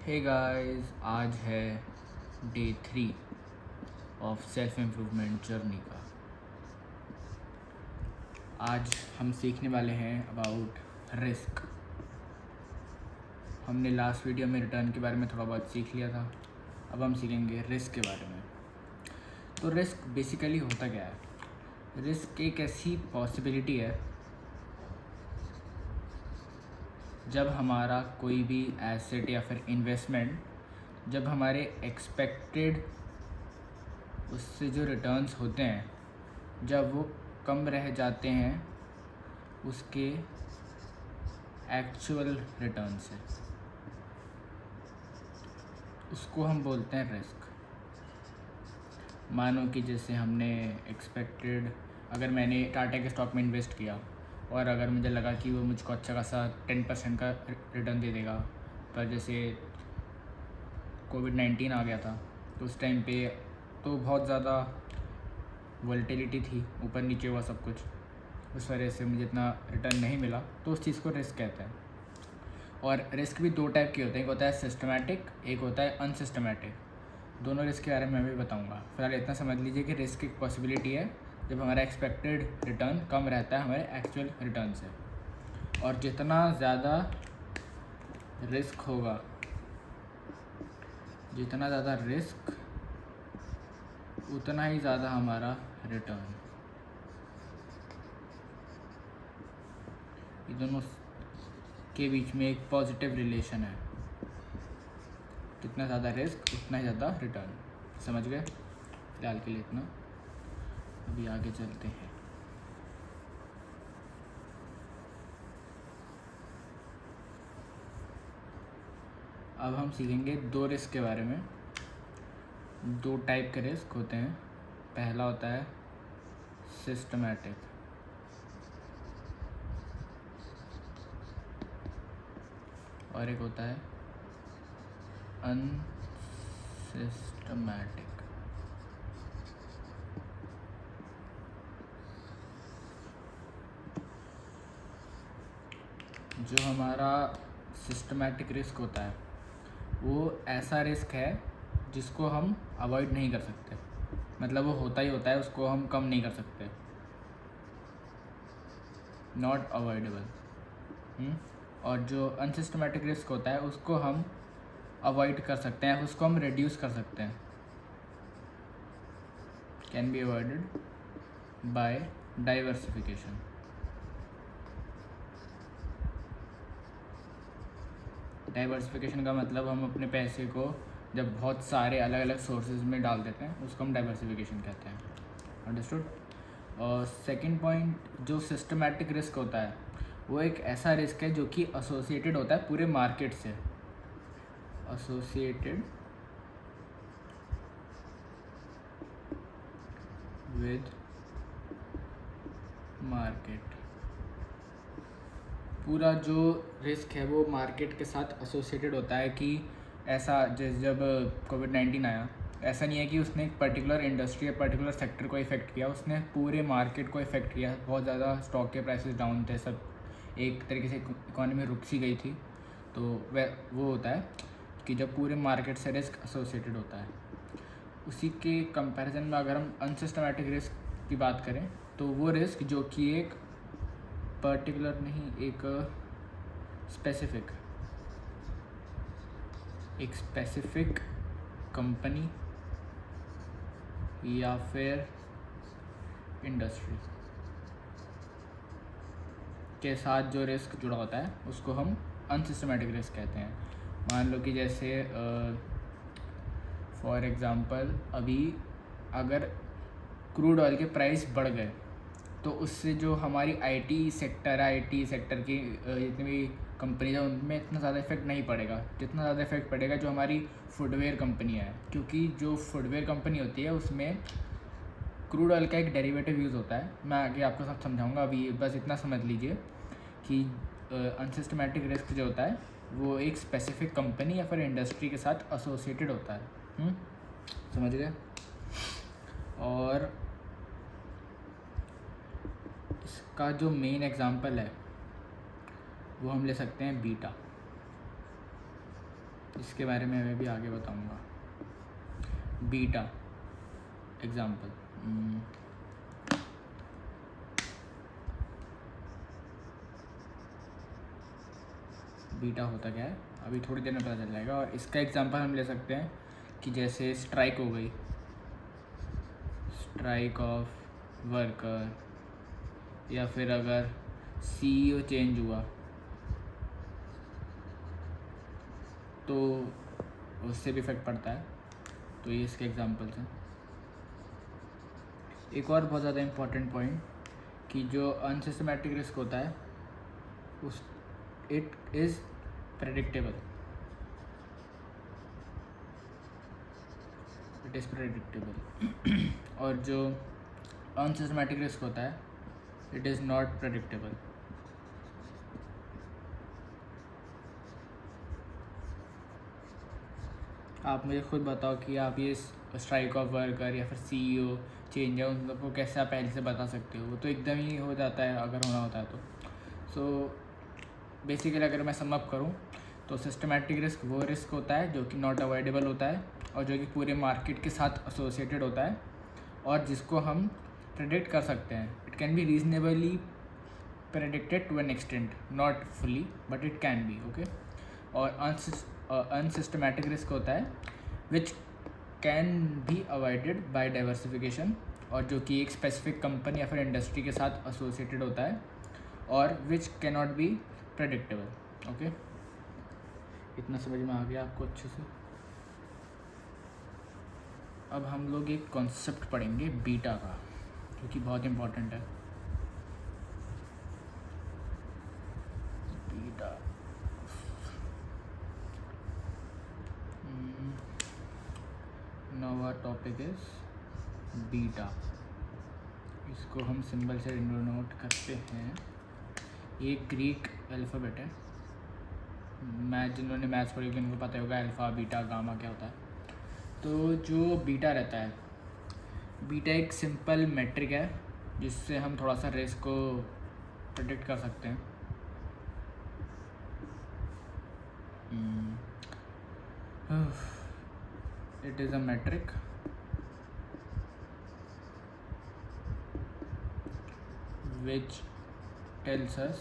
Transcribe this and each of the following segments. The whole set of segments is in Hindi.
हे गाइस, आज है day 3 of self improvement journey का। आज हम सीखने वाले हैं अबाउट रिस्क। हमने लास्ट वीडियो में रिटर्न के बारे में थोड़ा बहुत सीख लिया था। अब हम सीखेंगे रिस्क के बारे में। तो रिस्क बेसिकली होता क्या है? रिस्क एक ऐसी पॉसिबिलिटी है जब हमारा कोई भी एसेट या फिर इन्वेस्टमेंट जब हमारे एक्सपेक्टेड उससे जो रिटर्न्स होते हैं जब वो कम रह जाते हैं उसके एक्चुअल रिटर्न से, उसको हम बोलते हैं रिस्क। मानो कि जैसे हमने एक्सपेक्टेड, अगर मैंने टाटा के स्टॉक में इन्वेस्ट किया और अगर मुझे लगा कि वो मुझको अच्छा खासा 10% का रिटर्न दे देगा, पर जैसे कोविड-19 आ गया था तो उस टाइम पे तो बहुत ज़्यादा वोलेटिलिटी थी, ऊपर नीचे हुआ सब कुछ, उस वजह से मुझे इतना रिटर्न नहीं मिला, तो उस चीज़ को रिस्क कहते हैं। और रिस्क भी दो टाइप के होते हैं, एक होता है सिस्टमैटिक, एक होता है अनसिस्टमैटिक। दोनों रिस्क के बारे में मैं भी बताऊंगा। फिलहाल इतना समझ लीजिए कि रिस्क एक पॉसिबिलिटी है जब हमारा एक्सपेक्टेड रिटर्न कम रहता है हमारे एक्चुअल रिटर्न से, और जितना ज़्यादा रिस्क होगा, जितना ज़्यादा रिस्क उतना ही ज़्यादा हमारा रिटर्न। ये दोनों के बीच में एक पॉजिटिव रिलेशन है। जितना ज़्यादा रिस्क उतना ही ज़्यादा रिटर्न। समझ गए? फिलहाल के लिए इतना, अभी आगे चलते हैं। अब हम सीखेंगे दो रिस्क के बारे में। दो टाइप के रिस्क होते हैं। पहला होता है सिस्टमैटिक, और एक होता है अनसिस्टमैटिक। जो हमारा सिस्टमैटिक रिस्क होता है वो ऐसा रिस्क है जिसको हम अवॉइड नहीं कर सकते, मतलब वो होता ही होता है, उसको हम कम नहीं कर सकते, नॉट अवॉइडेबल। और जो अनसिस्टमैटिक रिस्क होता है उसको हम अवॉइड कर सकते हैं, उसको हम रिड्यूस कर सकते हैं, can be avoided by diversification. Diversification का मतलब हम अपने पैसे को जब बहुत सारे अलग अलग सोर्सेज में डाल देते हैं उसको हम डाइवर्सिफिकेशन कहते हैं। अंडरस्टूड? और सेकंड पॉइंट, जो सिस्टमैटिक रिस्क होता है वो एक ऐसा रिस्क है जो कि एसोसिएटेड होता है पूरे मार्केट से, एसोसिएटेड विद मार्केट। पूरा जो रिस्क है वो मार्केट के साथ एसोसिएटेड होता है। कि ऐसा जैसे जब कोविड-19 आया, ऐसा नहीं है कि उसने एक पर्टिकुलर इंडस्ट्री या पर्टिकुलर सेक्टर को इफ़ेक्ट किया, उसने पूरे मार्केट को इफ़ेक्ट किया। बहुत ज़्यादा स्टॉक के प्राइसेस डाउन थे, सब एक तरीके से इकोनॉमी रुक सी गई थी। तो वह वो होता है कि जब पूरे मार्केट से रिस्क एसोसिएटेड होता है। उसी के कंपैरिजन में अगर हम अनसिस्टमैटिक रिस्क की बात करें तो वो रिस्क जो कि एक पर्टिकुलर नहीं, एक स्पेसिफिक कंपनी या फिर इंडस्ट्री के साथ जो रिस्क जुड़ा होता है उसको हम अनसिस्टमैटिक रिस्क कहते हैं। मान लो कि जैसे फॉर एग्ज़ाम्पल अभी अगर क्रूड ऑयल के प्राइस बढ़ गए तो उससे जो हमारी आईटी सेक्टर की जितनी भी कंपनीज है उनमें इतना ज़्यादा इफेक्ट नहीं पड़ेगा जितना ज़्यादा इफेक्ट पड़ेगा जो हमारी फुटवेयर कंपनियाँ हैं, क्योंकि जो फुटवेयर कंपनी होती है उसमें क्रूड ऑयल का एक डेरिवेटिव यूज़ होता है। मैं आगे आपको सब समझाऊंगा, अभी बस इतना समझ लीजिए कि अनसिस्टमैटिक रिस्क जो होता है वो एक स्पेसिफिक कंपनी या फिर इंडस्ट्री के साथ एसोसिएटेड होता है। समझ गए? और इसका जो मेन एग्जांपल है वो हम ले सकते हैं बीटा। इसके बारे में मैं भी आगे बताऊंगा। बीटा एग्जांपल, बीटा होता क्या है अभी थोड़ी देर में पता चल जाएगा। और इसका एग्जांपल हम ले सकते हैं कि जैसे स्ट्राइक हो गई, स्ट्राइक ऑफ वर्कर, या फिर अगर सीईओ चेंज हुआ तो उससे भी इफेक्ट पड़ता है। तो ये इसके एग्जांपल्स हैं। एक और बहुत ज़्यादा इम्पॉर्टेंट पॉइंट कि जो अनसिस्टमैटिक रिस्क होता है उस it is predictable, it is predictable. और जो अनसिस्टमैटिक रिस्क होता है इट इज़ नॉट प्रेडिक्टेबल। आप मुझे खुद बताओ कि आप ये स्ट्राइक ऑफ वर्कर या फिर सीईओ चेंज है उन सबको कैसे आप पहले से बता सकते हो? वो तो एकदम ही हो जाता है अगर होना होता है तो। सो बेसिकली अगर मैं सम अप करूँ तो सिस्टमैटिक रिस्क वो रिस्क होता है जो कि नॉट अवॉइडेबल होता है और जो कि पूरे मार्केट के साथ एसोसिएटेड होता है और जिसको हम प्रेडिक्ट कर सकते हैं। It can be reasonably predicted to an extent, not fully but it can be okay. और अनसिस्टमैटिक रिस्क होता है which can be avoided by diversification और जो कि एक स्पेसिफिक कंपनी या फिर इंडस्ट्री के साथ एसोसिएटेड होता है और which can not be predictable okay. इतना समझ में आ गया आपको अच्छे से? अब हम लोग एक कॉन्सेप्ट पढ़ेंगे बीटा का जो कि बहुत इम्पोर्टेंट है। Beta now our topic is beta. इसको हम सिंबल से डिनोट करते हैं। ये ग्रीक अल्फ़ाबेट है। जिन्होंने मैथ्स पढ़ी उनको पता होगा अल्फ़ा बीटा गामा क्या होता है। तो जो बीटा रहता है, बीटा एक सिंपल मैट्रिक है जिससे हम थोड़ा सा रिस्क को प्रेडिक्ट कर सकते हैं। It is a matric which tells us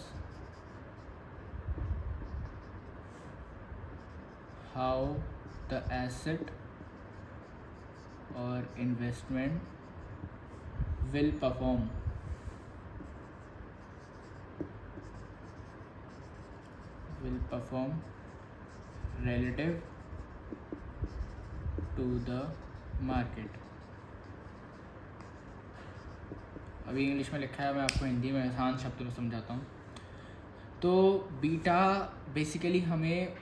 how the asset or investment will perform relative to the market। अभी इंग्लिश में लिखा है, मैं आपको हिंदी में आसान शब्द में समझाता हूँ। तो बीटा बेसिकली हमें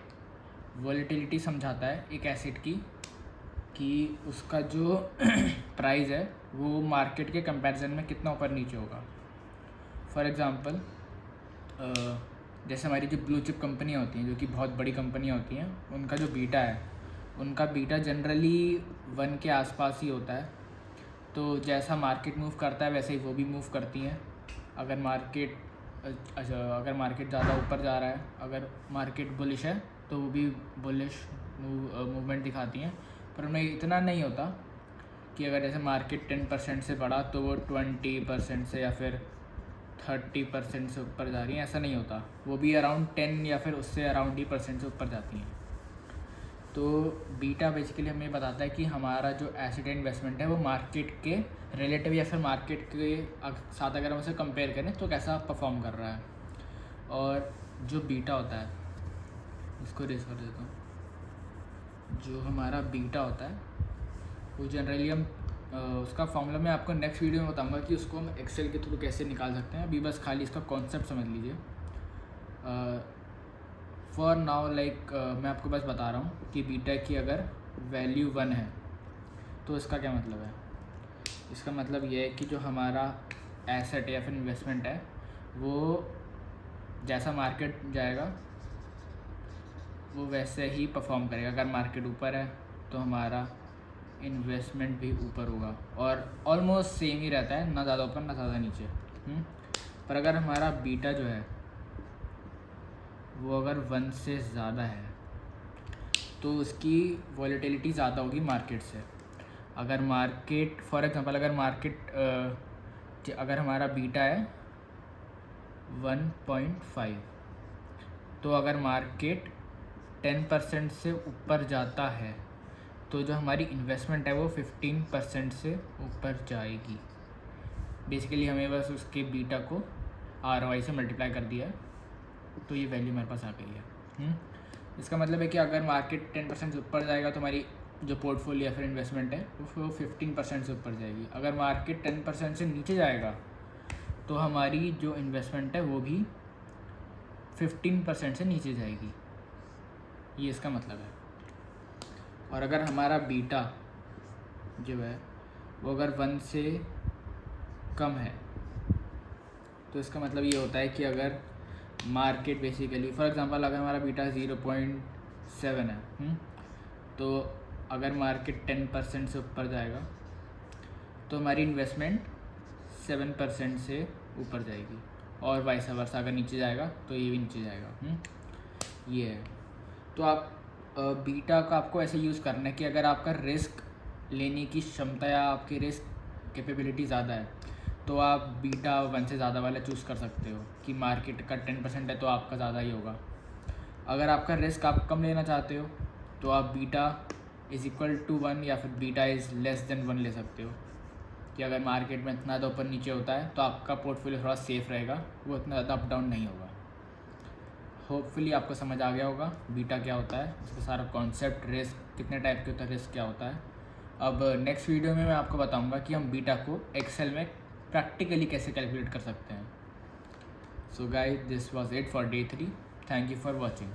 वॉलेटिलिटी समझाता है एक एसेट की कि उसका जो प्राइस है वो मार्केट के कंपैरिजन में कितना ऊपर नीचे होगा। फॉर एग्ज़ाम्पल जैसे हमारी जो ब्लू चिप कंपनियाँ होती हैं जो कि बहुत बड़ी कंपनियाँ होती हैं, उनका जो बीटा है उनका बीटा जनरली 1 के आसपास ही होता है। तो जैसा मार्केट मूव करता है वैसे ही वो भी मूव करती हैं। अगर मार्केट ज़्यादा ऊपर जा रहा है, अगर मार्केट बुलिश है तो वो भी बुलिश मूवमेंट दिखाती हैं। पर उनमें इतना नहीं होता कि अगर जैसे मार्केट 10% से बढ़ा तो वो 20% से या फिर 30% से ऊपर जा रही हैं, ऐसा नहीं होता। वो भी अराउंड 10 या फिर उससे अराउंड ही % से ऊपर जाती हैं। तो बीटा बेसिकली हमें बताता है कि हमारा जो एसेट इन्वेस्टमेंट है वो मार्केट के रिलेटिव या फिर मार्केट के साथ अगर हम उसे कंपेयर करें तो कैसा परफॉर्म कर रहा है। और जो बीटा होता है, इसको रेस कर देता हूँ, जो हमारा बीटा होता है वो जनरली हम उसका फॉर्मूला मैं आपको नेक्स्ट वीडियो में बताऊंगा कि उसको हम एक्सेल के थ्रू कैसे निकाल सकते हैं। अभी बस खाली इसका कॉन्सेप्ट समझ लीजिए। फॉर नाउ मैं आपको बस बता रहा हूँ कि बीटा की अगर वैल्यू 1 है तो इसका क्या मतलब है। इसका मतलब ये है कि जो हमारा एसेट या फिर इन्वेस्टमेंट है वो जैसा मार्केट जाएगा वो वैसे ही परफॉर्म करेगा। अगर मार्केट ऊपर है तो हमारा इन्वेस्टमेंट भी ऊपर होगा और ऑलमोस्ट सेम ही रहता है, ना ज़्यादा ऊपर ना ज़्यादा नीचे। पर अगर हमारा बीटा जो है वो अगर 1 से ज़्यादा है तो उसकी वॉलेटिलिटी ज़्यादा होगी मार्केट से। अगर मार्केट फॉर एग्जांपल अगर हमारा बीटा है 1.5, तो अगर मार्केट 10% से ऊपर जाता है तो जो हमारी इन्वेस्टमेंट है वो 15% से ऊपर जाएगी। बेसिकली हमें बस उसके बीटा को ROI से मल्टीप्लाई कर दिया है, तो ये वैल्यू मेरे पास आ गई है। इसका मतलब है कि अगर मार्केट 10% से ऊपर जाएगा तो हमारी जो पोर्टफोलियो या फिर इन्वेस्टमेंट है वो 15% से ऊपर जाएगी। अगर मार्केट 10% से नीचे जाएगा तो हमारी जो इन्वेस्टमेंट है वो भी 15% से नीचे जाएगी, ये इसका मतलब है। और अगर हमारा बीटा जो है वो अगर 1 से कम है तो इसका मतलब ये होता है कि अगर मार्केट बेसिकली फॉर एग्जांपल अगर हमारा बीटा 0.7 है, तो अगर मार्केट 10% से ऊपर जाएगा तो हमारी इन्वेस्टमेंट 7% से ऊपर जाएगी, और वाइस वर्सा अगर नीचे जाएगा तो ये भी नीचे जाएगा। ये है। तो आप बीटा का आपको ऐसे यूज़ करना है कि अगर आपका रिस्क लेने की क्षमता या आपकी रिस्क कैपेबिलिटी ज़्यादा है तो आप बीटा 1 से ज़्यादा वाला चूज़ कर सकते हो कि मार्केट का 10% है तो आपका ज़्यादा ही होगा। अगर आपका रिस्क आप कम लेना चाहते हो तो आप बीटा =1 या फिर बीटा <1 ले सकते हो, कि अगर मार्केट में इतना ज़्यादा ऊपर नीचे होता है तो आपका पोर्टफोलियो थोड़ा सेफ रहेगा, वो इतना ज़्यादा अप डाउन नहीं होगा। होपफुली आपको समझ आ गया होगा बीटा क्या होता है, उसका सारा कॉन्सेप्ट, रिस्क कितने टाइप के होता है, रिस्क क्या होता है। अब नेक्स्ट वीडियो में मैं आपको बताऊंगा कि हम बीटा को एक्सेल में प्रैक्टिकली कैसे कैलकुलेट कर सकते हैं। So guys, this was it for day 3। Thank you for watching.